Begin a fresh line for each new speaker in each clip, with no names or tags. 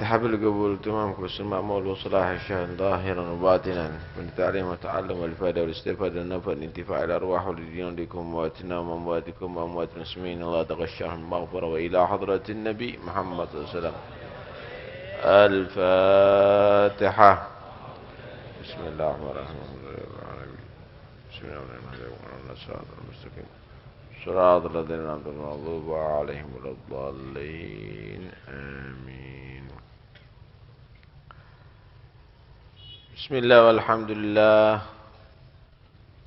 الحبل قبول تمام كبس المأمول وصلاح الشهر ظاهرا وباطنا من التعليم والتعلم والإفادة والاستفادة والنفع الانتفاع الأرواح والدين لكم واتنا وأمواتكم وأموات المسلمين الله تغشاهم المغفرة وإلى حضرة النبي محمد صلى الله عليه وسلم. الفاتحة. بسم الله الرحمن الرحيم. بسم الله الرحمن الرحيم. الصراط المستقيم صراط الذين أنعمت عليهم ولا الضالين آمين. بسم الله والحمد لله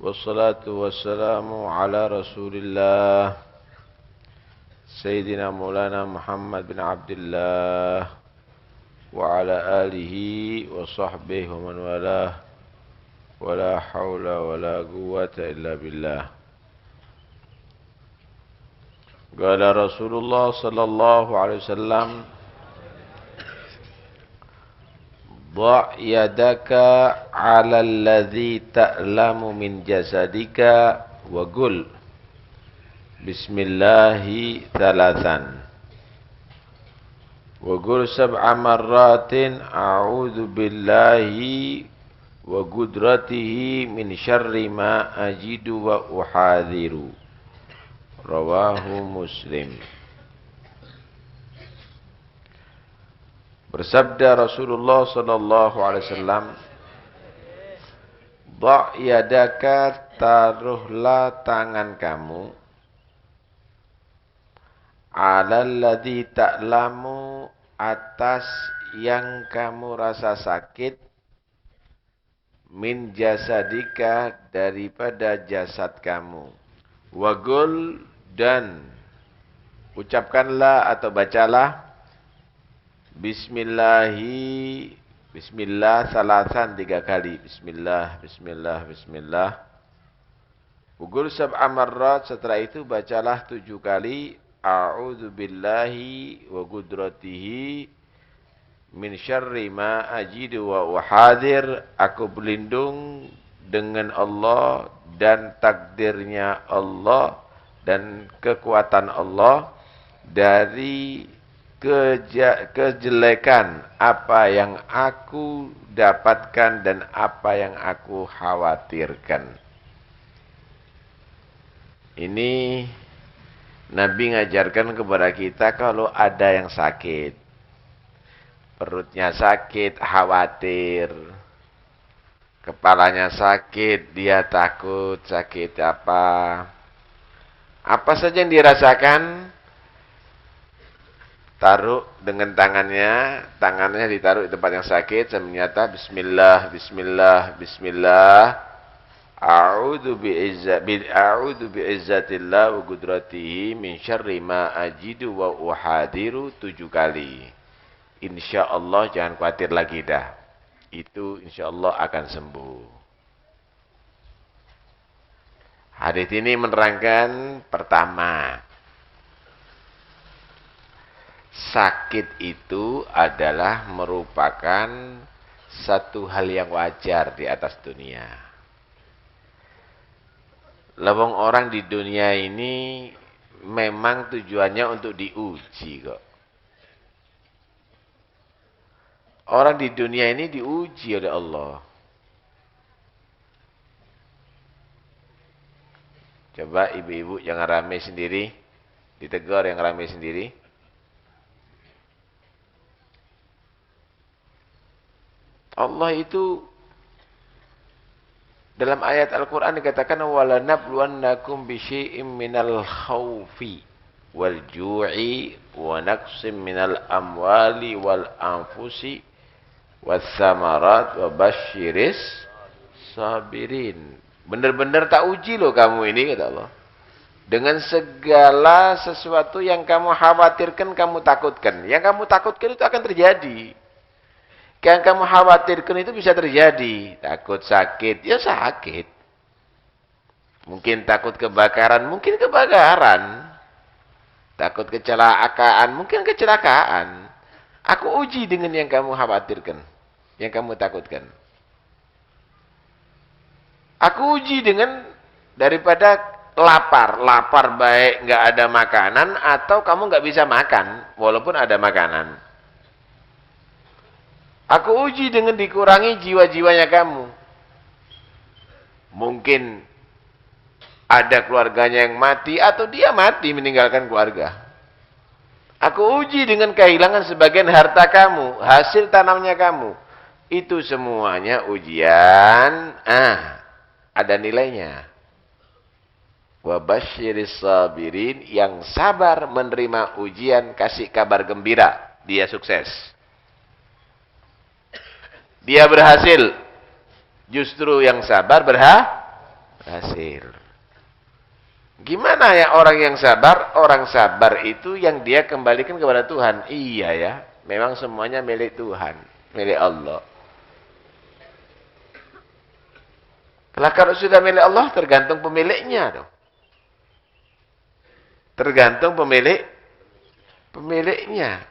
والصلاة والسلام على رسول الله سيدنا مولانا محمد بن عبد الله وعلى آله وصحبه ومن والاه ولا حول ولا قوة إلا بالله. قال رسول الله صلى الله عليه وسلم ضع يدك على الذي تألم من جسدك وقل بسم الله ثلاثا وقل 7 مرات أعوذ بالله وقدرته من شر ما أجد وأحاذر. Rawahu Muslim. Bersabda Rasulullah sallallahu alaihi wasallam, "Dha' yadaka, taruhlah tangan kamu, 'alal ladzi ta'lamu, atas yang kamu rasa sakit, min jasadika, daripada jasad kamu. Wagul, dan ucapkanlah atau bacalah Bismillahi, Bismillah salasan 3 kali. Bismillah, Bismillah, Bismillah. Ugul 7 marrat, setelah itu bacalah 7 kali. A'udzu billahi wa qudratihi min syarri ma ajidu wa uhadir. Aku berlindung dengan Allah dan takdirnya Allah dan kekuatan Allah dari kejelekan apa yang aku dapatkan dan apa yang aku khawatirkan. Ini Nabi ngajarkan kepada kita kalau ada yang sakit, perutnya sakit, khawatir, kepalanya sakit, dia takut sakit apa. Apa saja yang dirasakan, taruh dengan tangannya ditaruh di tempat yang sakit, sambil menyata Bismillah, Bismillah, Bismillah. A'udzu bi'izzatillah wa qudratihi min syarri ma ajidu wa uhadiru 7 kali. Insyaallah jangan khawatir lagi dah. Itu insyaallah akan sembuh. Hadis ini menerangkan pertama, sakit itu adalah merupakan satu hal yang wajar di atas dunia. Lawang orang di dunia ini memang tujuannya untuk diuji kok. Orang di dunia ini diuji oleh Allah. Coba ibu-ibu jangan rame sendiri. Ditegur yang rame sendiri. Allah itu dalam ayat Al-Quran dikatakan وَلَنَبْلُوَنَّكُمْ بِشَيْءٍ مِّنَ الْخَوْفِ وَالْجُوعِ وَنَقْصٍ مِّنَ الْأَمْوَالِ وَالْأَنْفُسِ وَالثَّمَرَاتِ وَبَشِّرِ الصَّابِرِينَ. Benar-benar tak uji loh kamu ini, kata Allah. Dengan segala sesuatu yang kamu khawatirkan, kamu takutkan. Yang kamu takutkan itu akan terjadi. Yang kamu khawatirkan itu bisa terjadi. Takut sakit, ya sakit. Mungkin takut kebakaran, mungkin kebakaran. Takut kecelakaan, mungkin kecelakaan. Aku uji dengan yang kamu khawatirkan, yang kamu takutkan. Aku uji dengan daripada lapar baik nggak ada makanan, atau kamu nggak bisa makan walaupun ada makanan. Aku uji dengan dikurangi jiwa-jiwanya kamu. Mungkin ada keluarganya yang mati atau dia mati meninggalkan keluarga. Aku uji dengan kehilangan sebagian harta kamu, hasil tanamnya kamu. Itu semuanya ujian. Ada nilainya. Wa basyiris sabirin, yang sabar menerima ujian, kasih kabar gembira, dia sukses. Dia berhasil. Justru yang sabar berhasil. Gimana ya orang yang sabar? Orang sabar itu yang dia kembalikan kepada Tuhan. Iya ya, memang semuanya milik Tuhan, milik Allah. Kalau sudah milik Allah, tergantung pemiliknya dong. Tergantung pemiliknya.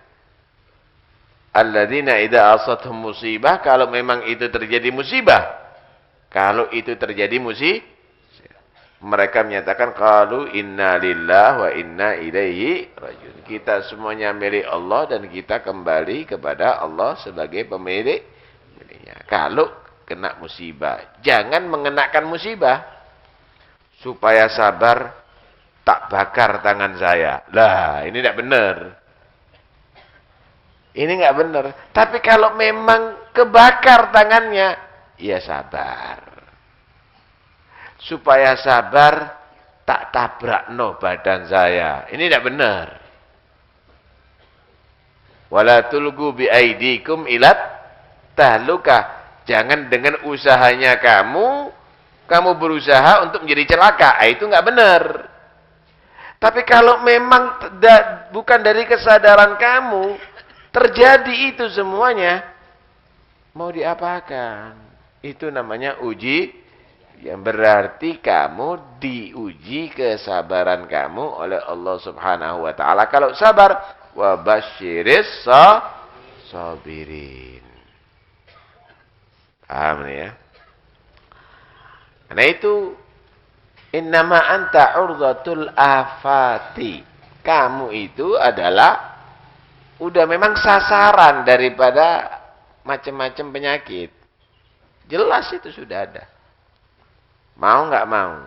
Alladzina idza asathum musibah, kalau memang itu terjadi musibah. Kalau itu terjadi musibah, mereka menyatakan qalu inna lillahi wa inna ilaihi rajiun. Kita semuanya milik Allah dan kita kembali kepada Allah sebagai pemiliknya. Kalau kena musibah, jangan mengenakan musibah. Supaya sabar, tak bakar tangan saya. Lah, ini tidak benar. Ini nggak benar. Tapi kalau memang kebakar tangannya, ya sabar. Supaya sabar, tak tabrak no badan saya. Ini tidak benar. Wala tulgu bi aidikum ilat tahluka. Jangan dengan usahanya kamu berusaha untuk menjadi celaka. Itu nggak benar. Tapi kalau memang bukan dari kesadaran kamu, terjadi itu semuanya, mau diapakan? Itu namanya uji, yang berarti kamu diuji kesabaran kamu oleh Allah Subhanahu wa taala. Kalau sabar, wa basyiris sabirin. Paham nih ya? Karena itu innama anta urdatul afati. Kamu itu adalah udah memang sasaran daripada macam-macam penyakit. Jelas itu sudah ada. Mau nggak mau.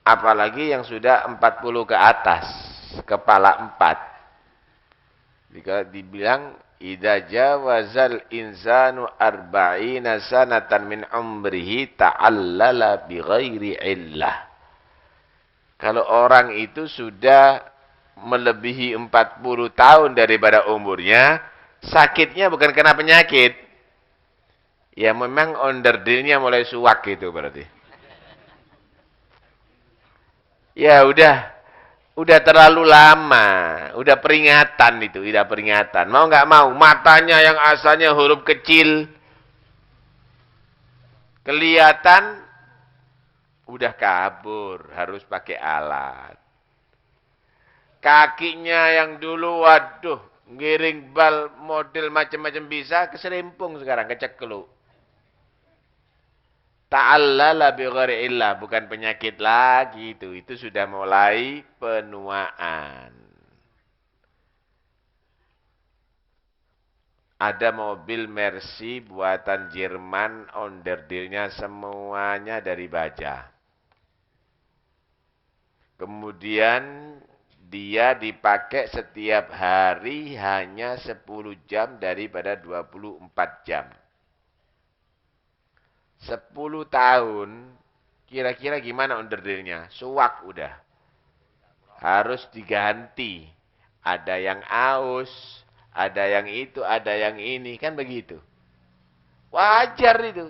Apalagi yang sudah 40 ke atas. Kepala 4. Jika dibilang idza jawazal insanu arba'ina sanatan min umrihi ta'allala bi ghairi illah. Kalau orang itu sudah melebihi 40 tahun daripada umurnya, sakitnya bukan karena penyakit. Ya memang onderdilnya mulai suwak gitu berarti. Ya udah terlalu lama, udah peringatan itu, udah peringatan. Mau nggak mau, matanya yang asalnya huruf kecil kelihatan udah kabur, harus pakai alat. Kakinya yang dulu, waduh, ngiring bal model macam-macam bisa, keserimpung sekarang, kecekluk. Ta'allala bi ghairi illah, bukan penyakit lagi itu sudah mulai penuaan. Ada mobil Mercy buatan Jerman, onderdilnya semuanya dari baja. Kemudian dia dipakai setiap hari hanya 10 jam daripada 24 jam. 10 tahun, kira-kira gimana onderdilnya? Suwak udah. Harus diganti. Ada yang aus, ada yang itu, ada yang ini. Kan begitu. Wajar itu.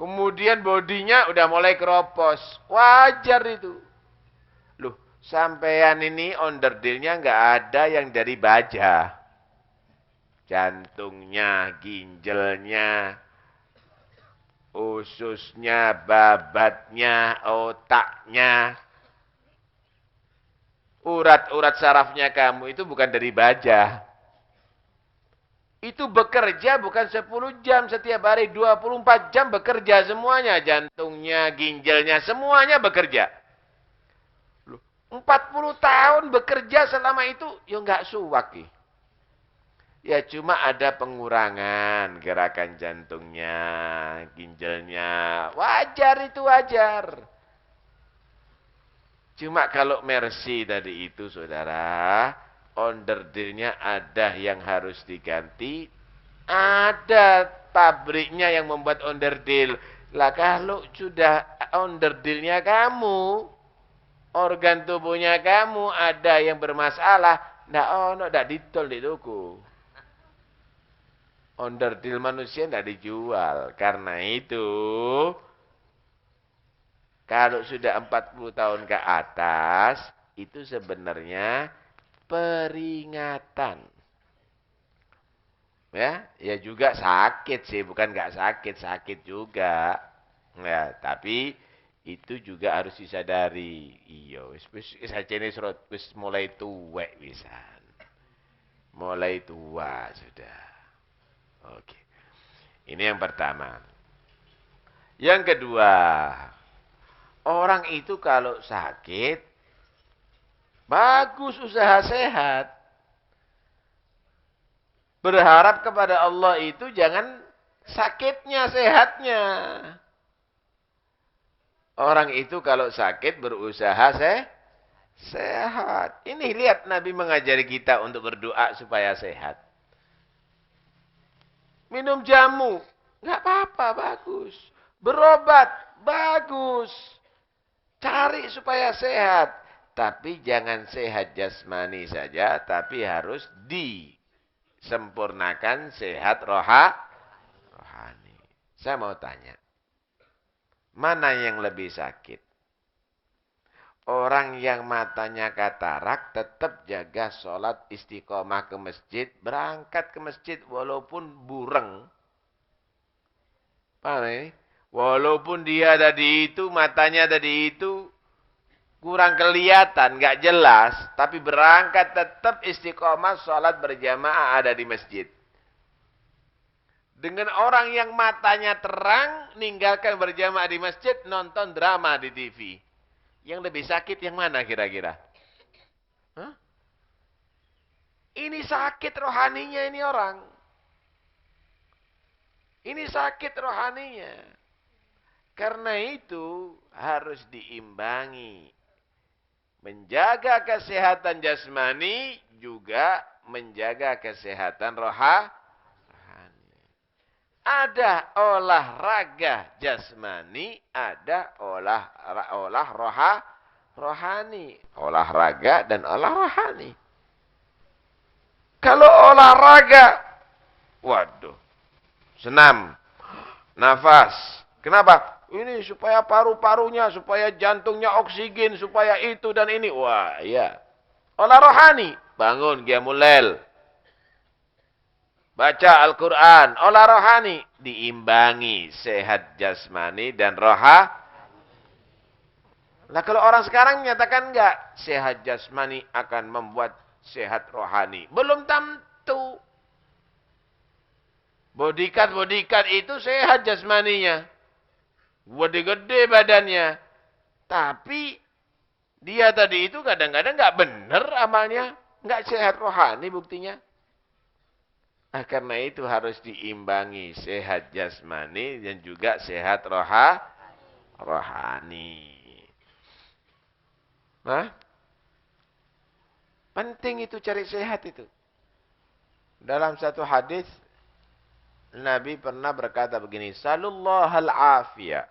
Kemudian bodinya udah mulai keropos. Wajar itu. Loh, sampean ini onderdilnya nggak ada yang dari baja. Jantungnya, ginjalnya, ususnya, babatnya, otaknya, urat-urat sarafnya kamu itu bukan dari baja. Itu bekerja bukan 10 jam setiap hari, 24 jam bekerja semuanya. Jantungnya, ginjalnya, semuanya bekerja. 40 tahun bekerja selama itu, ya nggak suwak. Ya cuma ada pengurangan gerakan jantungnya, ginjalnya. Wajar itu wajar. Cuma kalau Mercy tadi itu saudara, onderdilnya ada yang harus diganti. Ada pabriknya yang membuat onderdil. Lah kalau sudah onderdilnya kamu, organ tubuhnya kamu ada yang bermasalah, ndak ditol di toko. Onderdil manusia ndak dijual. Karena itu, kalau sudah 40 tahun ke atas, itu sebenarnya peringatan. Ya juga sakit sih, bukan nggak sakit, sakit juga. Ya, tapi itu juga harus disadari. Iya, wis sajene wis mulai tuwek wisan. Mulai tua sudah. Oke. Ini yang pertama. Yang kedua, orang itu kalau sakit, bagus usaha sehat. Berharap kepada Allah itu jangan sakitnya, sehatnya. Orang itu kalau sakit berusaha sehat. Ini lihat Nabi mengajari kita untuk berdoa supaya sehat. Minum jamu, nggak apa-apa, bagus. Berobat, bagus. Cari supaya sehat. Tapi jangan sehat jasmani saja, tapi harus disempurnakan sehat rohani. Saya mau tanya. Mana yang lebih sakit? Orang yang matanya katarak tetap jaga sholat istiqomah ke masjid. Berangkat ke masjid walaupun bureng. Paham ini? Walaupun dia tadi itu, matanya tadi itu kurang kelihatan, nggak jelas. Tapi berangkat tetap istiqomah sholat berjamaah ada di masjid. Dengan orang yang matanya terang, ninggalkan berjamaah di masjid, nonton drama di TV. Yang lebih sakit yang mana kira-kira? Hah? Ini sakit rohaninya ini orang. Ini sakit rohaninya. Karena itu harus diimbangi. Menjaga kesehatan jasmani juga menjaga kesehatan rohani. Ada olahraga jasmani, ada rohani. Olahraga dan olah rohani. Kalau olahraga, waduh, senam, nafas. Kenapa? Ini supaya paru-parunya, supaya jantungnya oksigen, supaya itu dan ini. Wah, iya. Olah rohani, bangun qiyamul lail. Baca Al-Quran, olah rohani, diimbangi sehat jasmani dan rohani. Nah kalau orang sekarang menyatakan enggak, sehat jasmani akan membuat sehat rohani. Belum tentu. Bodyguard itu sehat jasmaninya. Gede-gede badannya. Tapi dia tadi itu kadang-kadang enggak benar amalnya. Enggak sehat rohani buktinya. Karena itu harus diimbangi sehat jasmani dan juga sehat rohani. Nah, penting itu cari sehat itu. Dalam satu hadis Nabi pernah berkata begini, "Sallallahu al-afiyah.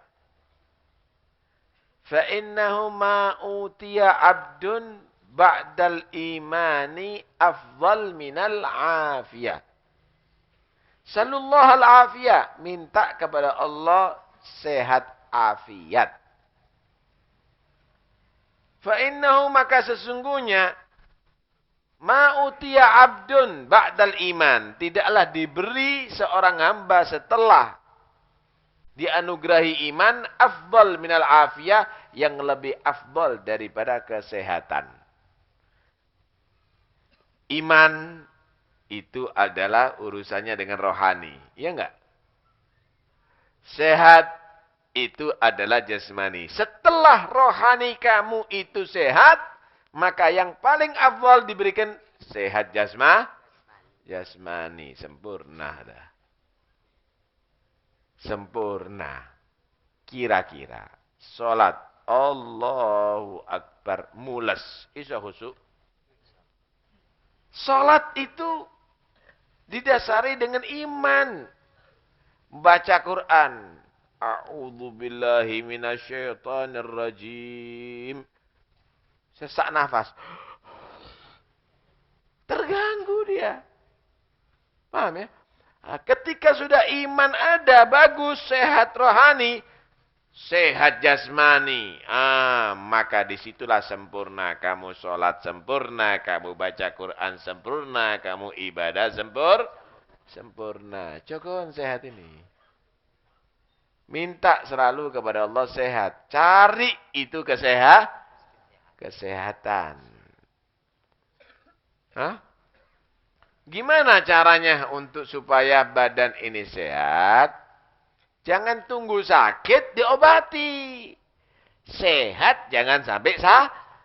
Fa innahu ma utiya 'abdun ba'dal imani afdal minal afiyah." Sallallahu al-afiyah, minta kepada Allah sehat afiat. Fa innahu, maka sesungguhnya ma'utiya abdun ba'dal iman, tidaklah diberi seorang hamba setelah dianugerahi iman afdal minal afiyah, yang lebih afdal daripada kesehatan. Iman itu adalah urusannya dengan rohani. Ya enggak? Sehat itu adalah jasmani. Setelah rohani kamu itu sehat, maka yang paling afdal diberikan sehat jasmani, sempurna dah. Sempurna. Kira-kira. Salat. Allahu Akbar. Mulas. Isa khusuk. Salat itu didasari dengan iman. Baca Quran. A'udzu billahi minasyaitonir rajim. Sesak nafas. Terganggu dia. Paham ya? Nah, ketika sudah iman ada, bagus, sehat rohani, sehat jasmani. Maka disitulah sempurna. Kamu sholat sempurna, kamu baca Quran sempurna, kamu ibadah sempurna. Cokon sehat ini. Minta selalu kepada Allah sehat. Cari itu kesehatan. Hah? Gimana caranya untuk supaya badan ini sehat? Jangan tunggu sakit diobati. Sehat jangan sampai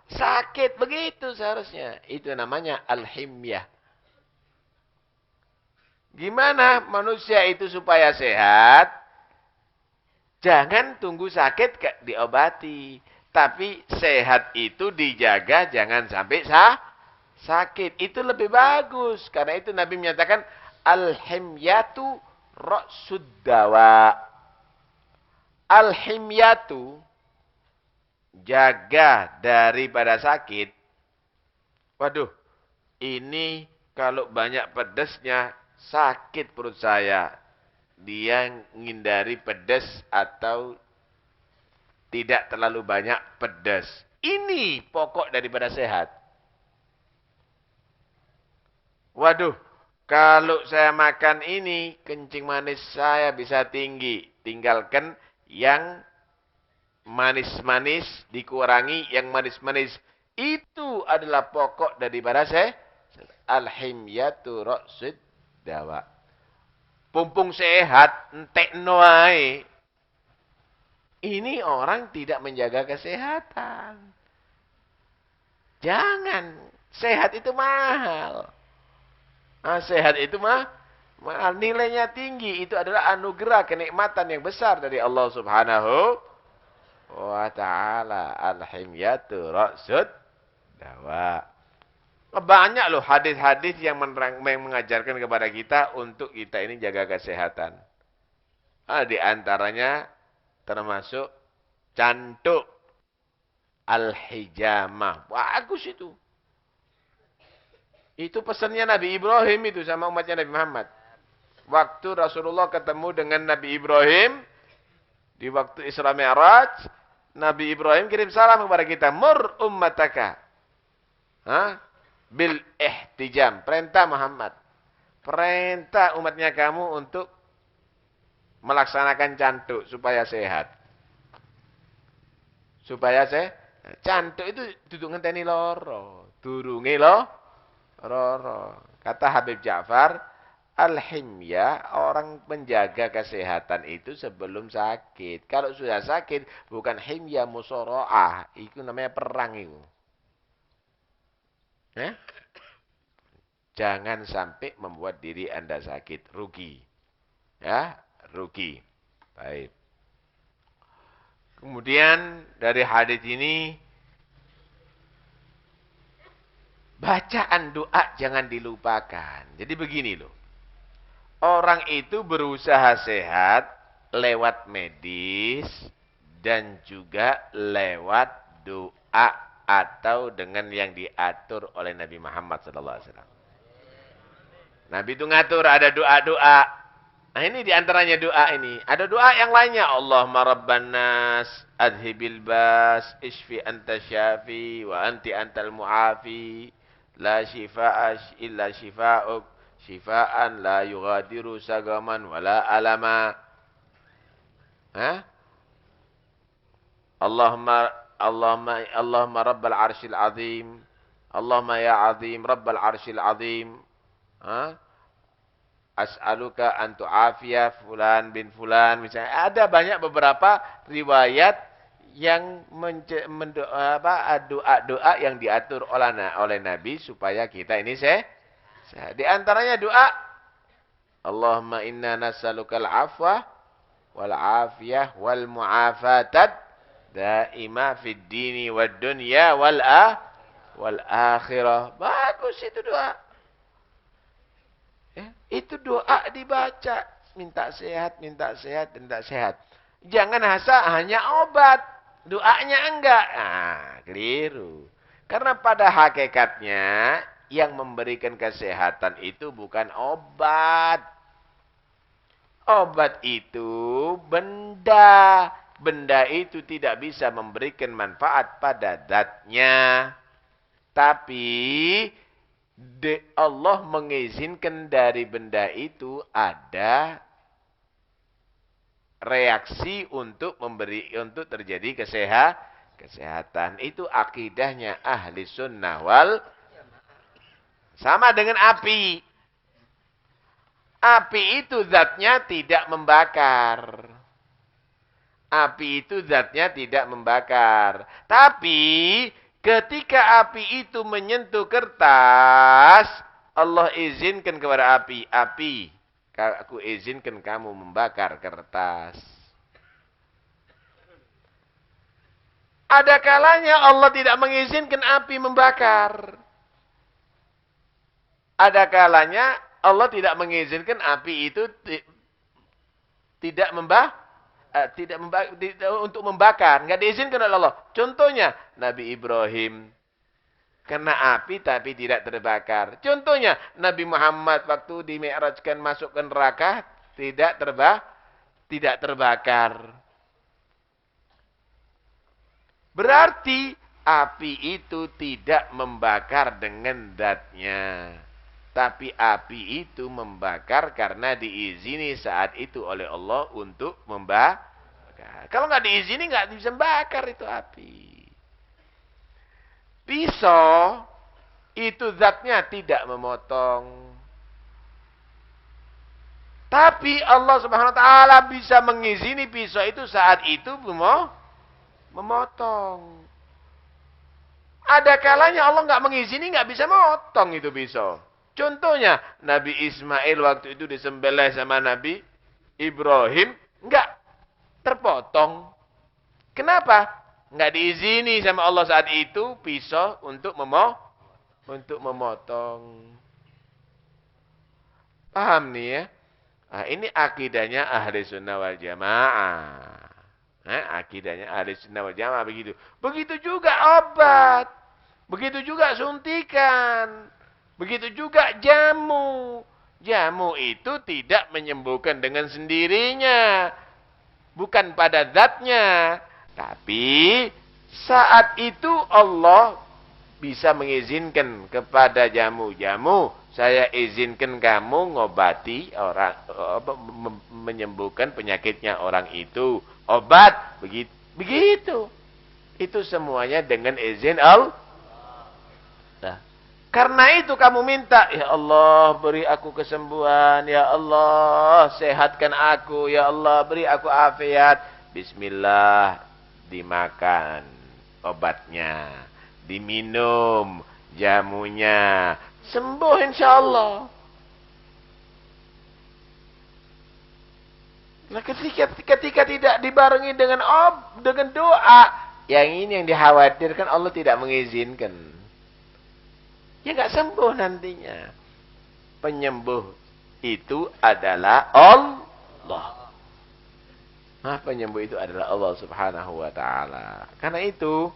sakit. Begitu seharusnya. Itu namanya al-himyah. Gimana manusia itu supaya sehat? Jangan tunggu sakit diobati. Tapi sehat itu dijaga jangan sampai sakit. Itu lebih bagus. Karena itu Nabi menyatakan al-himyatu ra'sud dawa. Al-himyatu jaga daripada sakit. Waduh, ini kalau banyak pedasnya sakit perut saya. Dia menghindari pedas atau tidak terlalu banyak pedas. Ini pokok daripada sehat. Waduh, kalau saya makan ini, kencing manis saya bisa tinggi. Tinggalkan yang manis-manis, dikurangi yang manis-manis. Itu adalah pokok daripada sehat. Al-himyatu ra'sud dawa. Pumpung sehat, entek noai. Ini orang tidak menjaga kesehatan. Jangan. Sehat itu mahal. Sehat itu mahal. Nilainya tinggi. Itu adalah anugerah, kenikmatan yang besar dari Allah Subhanahu wa ta'ala. Al-himyatu ra'sud dawa. Banyak loh hadis-hadis yang mengajarkan kepada kita untuk kita ini jaga kesehatan. Di antaranya termasuk cantuk al-hijamah. Bagus itu. Itu pesannya Nabi Ibrahim itu sama umatnya Nabi Muhammad. Waktu Rasulullah ketemu dengan Nabi Ibrahim di waktu Isra Mi'raj, Nabi Ibrahim kirim salam kepada kita, mur ummataka. Bil ihtijam. Perintah Muhammad. Perintah umatnya kamu untuk melaksanakan cantuk supaya sehat. Supaya sehat. Cantuk itu duduk ngenteni loro. Durunge loro. Kata Habib Ja'far, al-himyah, orang menjaga kesehatan itu sebelum sakit. Kalau sudah sakit, bukan himyah musoro'ah. Itu namanya perang itu. Jangan sampai membuat diri Anda sakit. Rugi. Ya, rugi. Baik. Kemudian dari hadis ini, bacaan doa jangan dilupakan. Jadi begini loh. Orang itu berusaha sehat lewat medis dan juga lewat doa atau dengan yang diatur oleh Nabi Muhammad SAW. Nabi itu ngatur, ada doa-doa. Nah ini diantaranya doa ini. Ada doa yang lainnya. Allahumma rabban nas, adhibil bas, ishfi anta syafi, wa anti antal mu'afi, la shifa'a illa shifa'uk, shifa'an la yughadiru sagaman wa la alama. Allahumma rabbal arshil azim. Allahumma ya azim rabbal arshil azim. As'aluka an tu'afiya fulan bin fulan. Misalnya ada banyak beberapa riwayat yang doa-doa yang diatur oleh Nabi supaya kita ini Sehat. Di antaranya doa, Allahumma inna nas'alukal afwa wal afiyah wal mu'afatat daima fid dini wad dunya wal akhirah. Bagus itu doa. Ya, itu doa dibaca. Minta sehat, minta sehat, minta sehat. Jangan hanya obat. Doanya enggak. Nah, keliru. Karena pada hakikatnya, yang memberikan kesehatan itu bukan obat. Obat itu benda. Benda itu tidak bisa memberikan manfaat pada zatnya. Tapi Allah mengizinkan dari benda itu ada reaksi untuk terjadi kesehatan. Itu akidahnya ahli sunnah wal sama dengan api. Api itu zatnya tidak membakar. Api itu zatnya tidak membakar. Tapi ketika api itu menyentuh kertas, Allah izinkan kepada api, aku izinkan kamu membakar kertas. Ada kalanya Allah tidak mengizinkan api membakar. Ada kalanya Allah tidak mengizinkan api itu untuk membakar. Nggak diizinkan oleh Allah. Contohnya, Nabi Ibrahim kena api tapi tidak terbakar. Contohnya, Nabi Muhammad waktu di-mi'rajkan masuk ke neraka tidak terbakar. Berarti api itu tidak membakar dengan zatnya. Tapi api itu membakar karena diizini saat itu oleh Allah untuk membakar. Kalau nggak diizini nggak bisa membakar itu api. Pisau itu zatnya tidak memotong. Tapi Allah Subhanahu wa taala bisa mengizini pisau itu saat itu memotong. Ada kalanya Allah nggak mengizini, nggak bisa motong itu pisau. Contohnya, Nabi Ismail waktu itu disembelih sama Nabi Ibrahim, nggak terpotong. Kenapa? Nggak diizini sama Allah saat itu pisau untuk memotong. Paham nih ya? Nah, ini akidahnya ahli sunnah wal jamaah. Akidahnya ahli sunnah wal jamaah begitu. Begitu juga obat. Begitu juga suntikan. Begitu juga jamu. Jamu itu tidak menyembuhkan dengan sendirinya. Bukan pada zatnya. Tapi saat itu Allah bisa mengizinkan kepada jamu-jamu. Saya izinkan kamu ngobati orang, menyembuhkan penyakitnya orang itu. Obat. Begitu. Itu semuanya dengan izin Allah. Karena itu kamu minta, ya Allah beri aku kesembuhan, ya Allah sehatkan aku, ya Allah beri aku afiat. Bismillah, dimakan obatnya, diminum jamunya, sembuh insyaallah. Nah, ketika tidak dibarengi dengan doa, yang ini yang dikhawatirkan Allah tidak mengizinkan. Ya nggak sembuh nantinya. Penyembuh itu adalah Allah. Nah, penyembuh itu adalah Allah Subhanahu wa taala. Karena itu,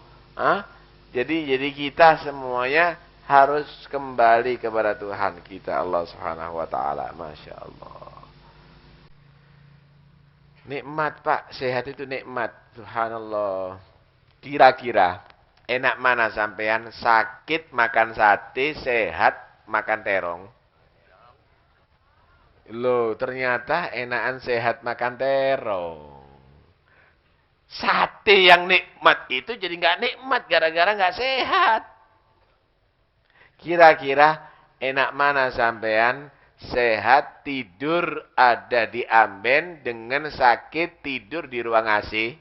jadi kita semuanya harus kembali kepada Tuhan kita Allah Subhanahu wa taala. Masya Allah. Nikmat, Pak. Sehat itu nikmat. Subhanallah. Kira-kira enak mana sampean sakit makan sate, sehat makan terong? Loh, ternyata enakan sehat makan terong. Sate yang nikmat itu jadi nggak nikmat gara-gara nggak sehat. Kira-kira enak mana sampean sehat tidur ada di amben dengan sakit tidur di ruang AC?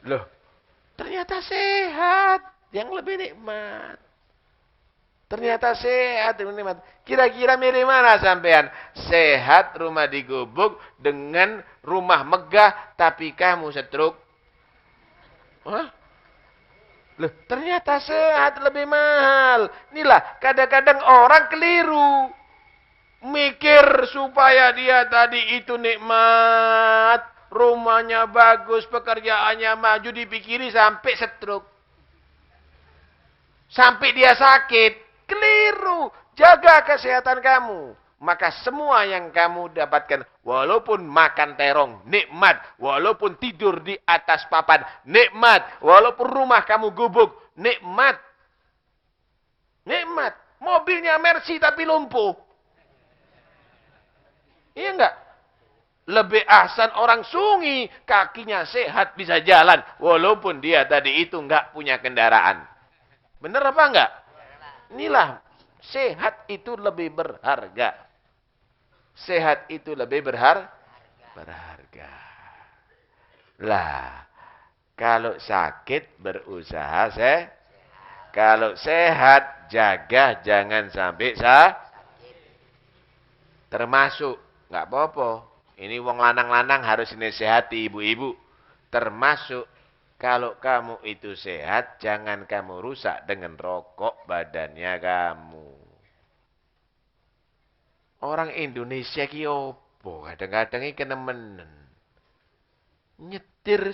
Loh, ternyata sehat yang lebih nikmat. Ternyata sehat. Kira-kira mirip mana sampean? Sehat rumah digubuk dengan rumah megah tapi kamu stroke. Hah? Loh, ternyata sehat lebih mahal. Inilah kadang-kadang orang keliru. Mikir supaya dia tadi itu nikmat. Rumahnya bagus, pekerjaannya maju, dipikiri sampai stroke. Sampai dia sakit. Keliru. Jaga kesehatan kamu. Maka semua yang kamu dapatkan, walaupun makan terong, nikmat. Walaupun tidur di atas papan, nikmat. Walaupun rumah kamu gubuk, nikmat. Nikmat. Mobilnya Mercy tapi lumpuh. Iya enggak? Lebih ahsan orang sungi, kakinya sehat bisa jalan. Walaupun dia tadi itu enggak punya kendaraan. Benar apa enggak? Inilah, sehat itu lebih berharga. Sehat itu lebih berharga. Lah, kalau sakit berusaha kalau sehat jaga jangan sampai termasuk nggak apa-apa. Ini wong lanang-lanang harus disehati ibu-ibu. Termasuk kalau kamu itu sehat jangan kamu rusak dengan rokok badannya kamu. Orang Indonesia ki opo kadang-kadang iki kenemenen. Nyetir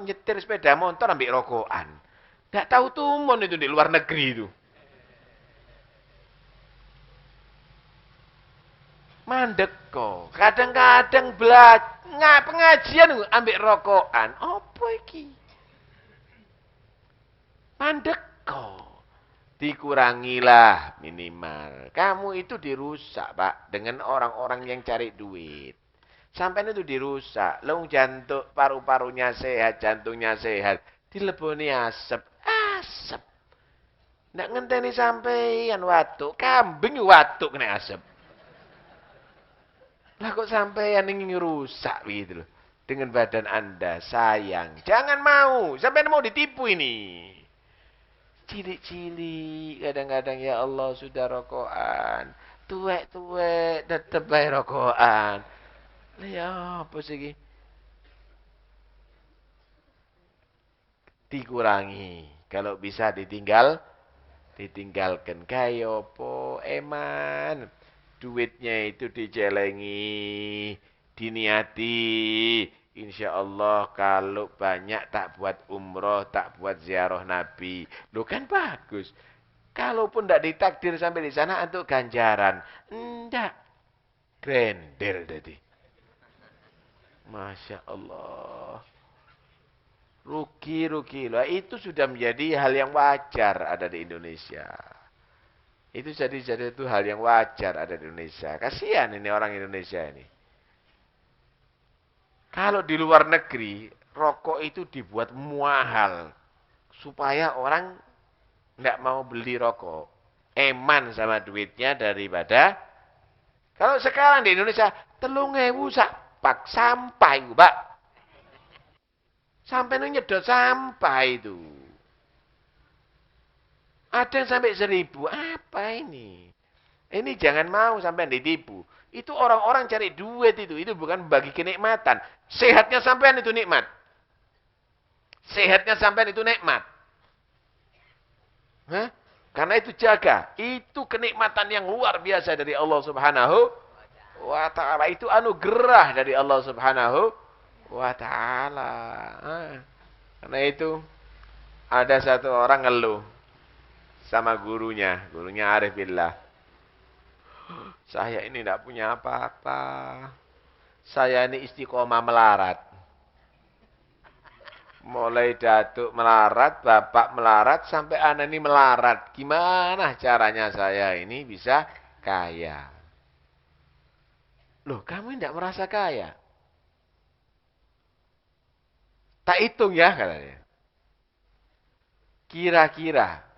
nyetir sepeda motor ambil rokokan. Enggak tahu tumun itu di luar negeri itu. Mandek kok. Kadang-kadang pengajian ambil rokokan. Apa iki? Mandek kok. Dikurangilah minimal. Kamu itu dirusak, Pak, dengan orang-orang yang cari duit. Sampai itu dirusak. Long jantung, paru-parunya sehat, jantungnya sehat. Dileboni asap. Asap. Nggak ngenteni sampean watuk. Kambing watuk kena asap. Lah kok sampean ingin rusak gitu loh. Dengan badan Anda, sayang. Jangan mau. Sampean mau ditipu ini. Cilik-cilik, kadang-kadang ya Allah sudah rokokan. Tuwek-tuwek, tetep bae rokokan. Ya apa sih? Dikurangi. Kalau bisa ditinggalkan. Kayak apa? Eman. Duitnya itu dicelengi, diniati. Insya Allah kalau banyak tak buat umroh, tak buat ziarah Nabi. Loh kan bagus. Kalaupun tidak ditakdir sampai di sana untuk ganjaran. Enggak. Grendel tadi. Masya Allah. Rugi. Lah itu sudah menjadi hal yang wajar ada di Indonesia. Itu jadi itu hal yang wajar ada di Indonesia. Kasihan ini orang Indonesia ini. Kalau di luar negeri, rokok itu dibuat mahal. Supaya orang tidak mau beli rokok. Eman sama duitnya daripada. Kalau sekarang di Indonesia, 3.000 sak pak sampah itu, Pak. Sampai nyedot sampah itu. Ada yang sampai 1.000. Apa ini? Ini jangan mau sampai ditipu. Itu orang-orang cari duit itu. Itu bukan bagi kenikmatan. Sehatnya sampean itu nikmat. Sehatnya sampean itu nikmat. Hah? Karena itu jaga. Itu kenikmatan yang luar biasa dari Allah Subhanahu wa ta'ala. Itu anugerah dari Allah Subhanahu wa ta'ala. Karena itu ada satu orang ngeluh sama gurunya Arif Billah. Saya ini tidak punya apa-apa. Saya ini istiqomah melarat. Mulai datuk melarat, bapak melarat, sampai anak ini melarat. Gimana caranya saya ini bisa kaya? Loh, kamu tidak merasa kaya? Tak hitung ya katanya. Kira-kira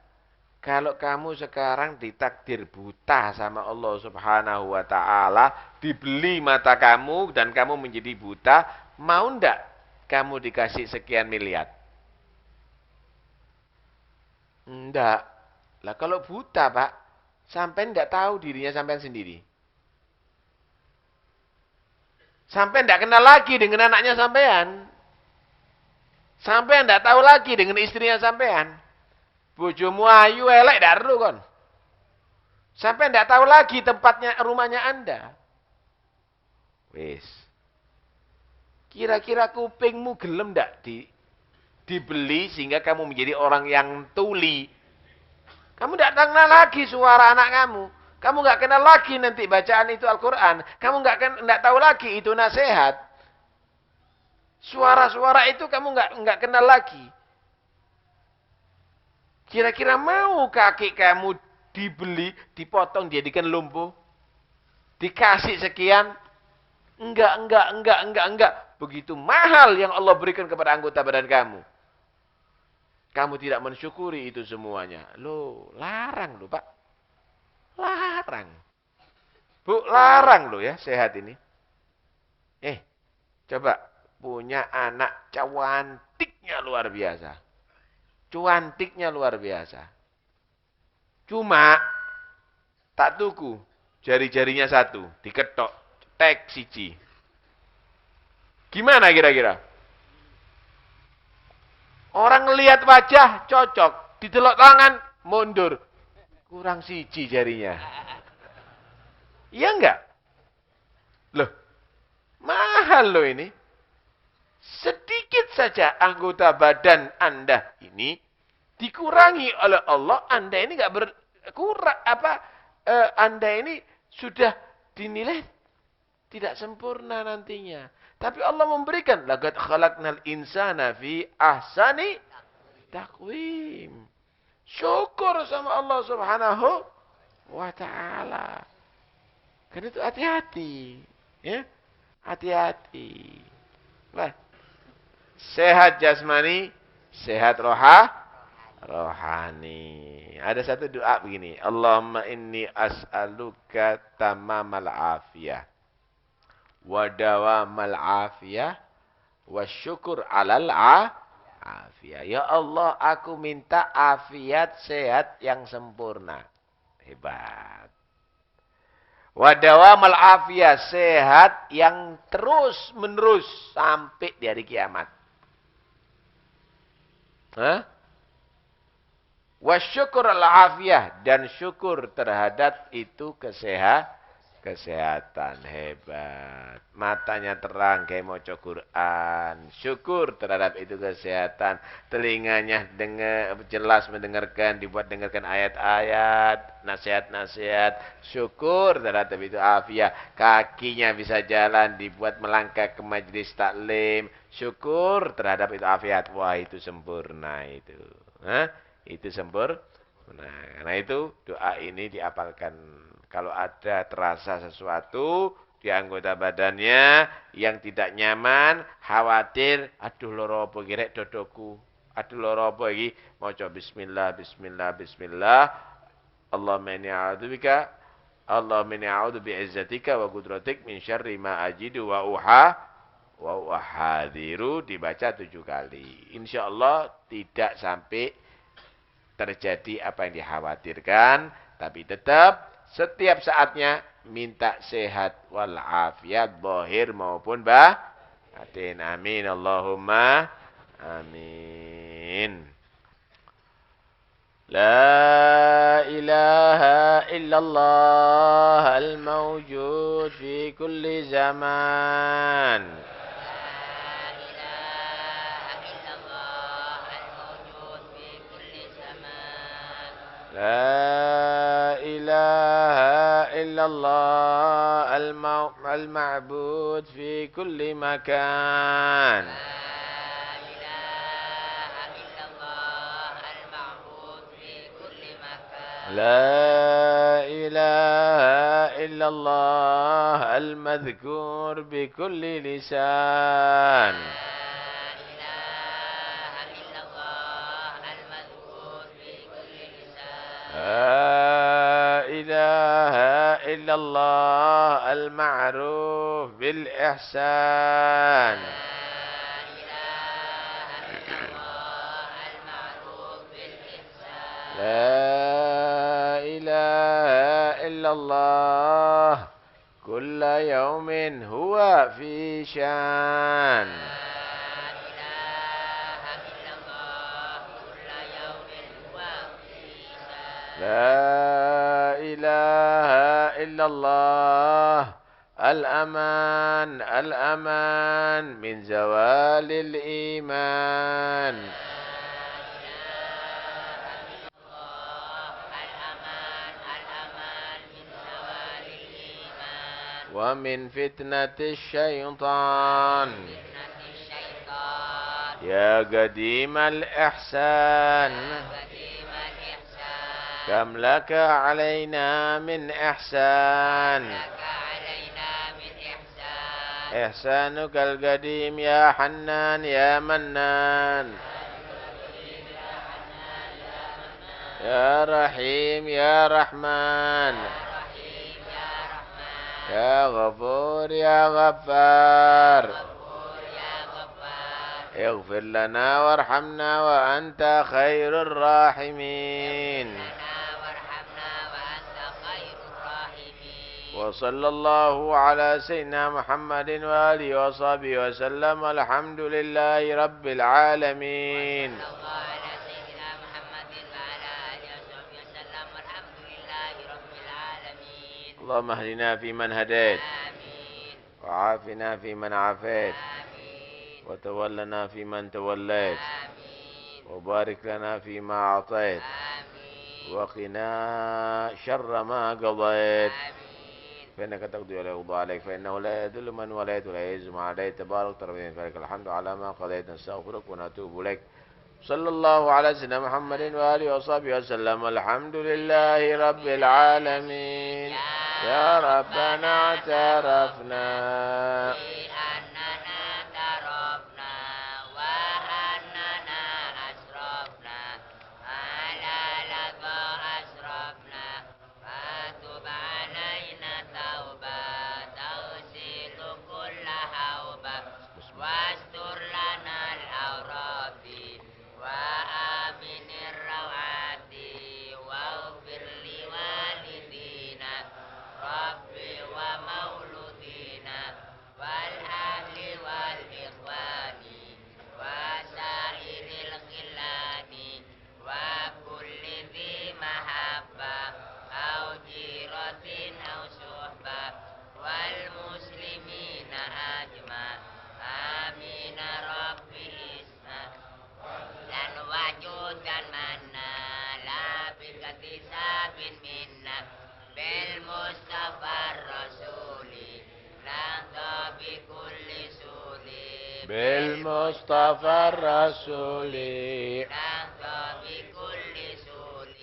kalau kamu sekarang ditakdir buta sama Allah Subhanahu wa ta'ala, dibeli mata kamu dan kamu menjadi buta, mau ndak kamu dikasih sekian miliar? Ndak. Lah kalau buta, Pak, sampai tidak tahu dirinya sampai sendiri. Sampai tidak kenal lagi dengan anaknya sampean. Sampai tidak tahu lagi dengan istrinya sampean. Bojomu ayu elek daru kon. Sampai tidak tahu lagi tempatnya rumahnya Anda. Wis. Kira-kira kupingmu gelem ndak dibeli sehingga kamu menjadi orang yang tuli. Kamu tidak kenal lagi suara anak kamu. Kamu nggak kenal lagi nanti bacaan itu Al-Quran. Kamu nggak tahu lagi itu nasihat. Suara-suara itu kamu nggak kenal lagi. Kira-kira mau kaki kamu dibeli, dipotong, dijadikan lumpuh? Dikasih sekian? Enggak. Begitu mahal yang Allah berikan kepada anggota badan kamu. Kamu tidak mensyukuri itu semuanya. Loh, larang loh, Pak. Larang. Bu, larang loh ya sehat ini. Coba punya anak cantiknya luar biasa. Cantiknya luar biasa. Cuma tak tuku, jari-jarinya satu, diketok, tek siji. Gimana kira-kira? Orang ngelihat wajah cocok, didelok tangan mundur. Kurang siji jarinya. Iya enggak? Loh, mahal loh ini. Sedikit saja anggota badan Anda ini dikurangi oleh Allah, Anda ini enggak berkurang Anda ini sudah dinilai tidak sempurna nantinya. Tapi Allah memberikan laqad khalaqnal insana fi ahsani taqwim. Syukur sama Allah Subhanahu wa taala. Karena itu hati-hati, ya. Hati-hati. Baik. Sehat jasmani, sehat rohani. Ada satu doa begini, Allahumma inni as'aluka tamamal afiyah wa dawamal afiyah wa syukur alal afiyah. Ya Allah, aku minta afiat sehat yang sempurna. Hebat. Wa dawamal afiyah, sehat yang terus menerus sampai di hari kiamat. Wa syukur al-afiyah, dan syukur terhadap itu kesehatan. Hebat. Matanya terang kayak maca Quran. Syukur terhadap itu kesehatan. Telinganya jelas mendengarkan, dibuat dengarkan ayat-ayat, nasihat-nasihat. Syukur terhadap itu afiah. Kakinya bisa jalan, dibuat melangkah ke majelis taklim. Syukur terhadap itu afiat. Wah, itu sempurna itu. Itu sempurna. Karena itu doa ini diapalkan. Kalau ada terasa sesuatu di anggota badannya yang tidak nyaman, khawatir, aduh loro apa iki rek dodoku. Aduh loro apa iki? Maca bismillah, bismillah, bismillah. Allahumma inni a'udzubika, Allahumma inni a'udzu bi'izzatika wa qudratik min syarri ma ajidu wa uhadiru, dibaca 7 kali. Insyaallah tidak sampai terjadi apa yang dikhawatirkan, tapi tetap setiap saatnya minta sehat wal afiat zahir maupun batin. Amin Allahumma amin. La ilaha illallah al-mawjud fi kulli zaman. لا إله إلا الله المعبود في كل مكان. لا إله إلا الله المعبود في كل مكان. لا إله إلا الله المذكور بكل لسان. لا إله إلا الله المعروف بالإحسان. لا الله كل يوم هو في شان لا إله إلا الله الأمان الأمان من زوال الإيمان ومن فتنة الشيطان يا قديم الإحسان كم لك علينا من إحسان إحسانك القديم يا حنان يا منان يا رحيم يا رحمن يا غفور يا غفار اغفر لنا وارحمنا وأنت خير الراحمين وصلى الله على سيدنا محمد وآله وصحبه وسلم الحمد لله رب العالمين اللهم اهدنا فيمن هديت وعافنا فيمن عافيت وتولنا فيمن توليت وبارك لنا فيما أعطيت وقنا شر ما قضيت فإنك تقضي ولا يقضى عليك فإنه لا يذل من وليت ولا يعز من عليت تبارك ربنا فلك الحمد على ما قضيت نستغفرك ونتوب إليك صلى الله على سيدنا محمد وآله وصحبه وسلم الحمد لله رب العالمين يا ربنا اعترفنا بالمصطفى الرسول نهضى بكل سول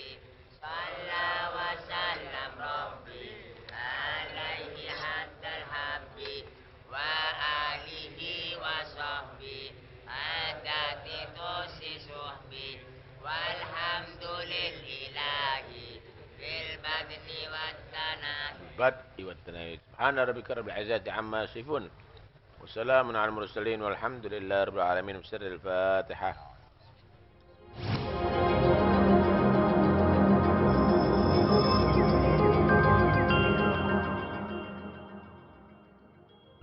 صلى وسلم ربي عليه حتى الحب وآله وصحبه عدد توسي صحبي والحمد لله بالبدن والتناهي سبحان ربك رب العزة عما يصفون وسلام على المرسلين والحمد لله رب العالمين بسر الفاتحة.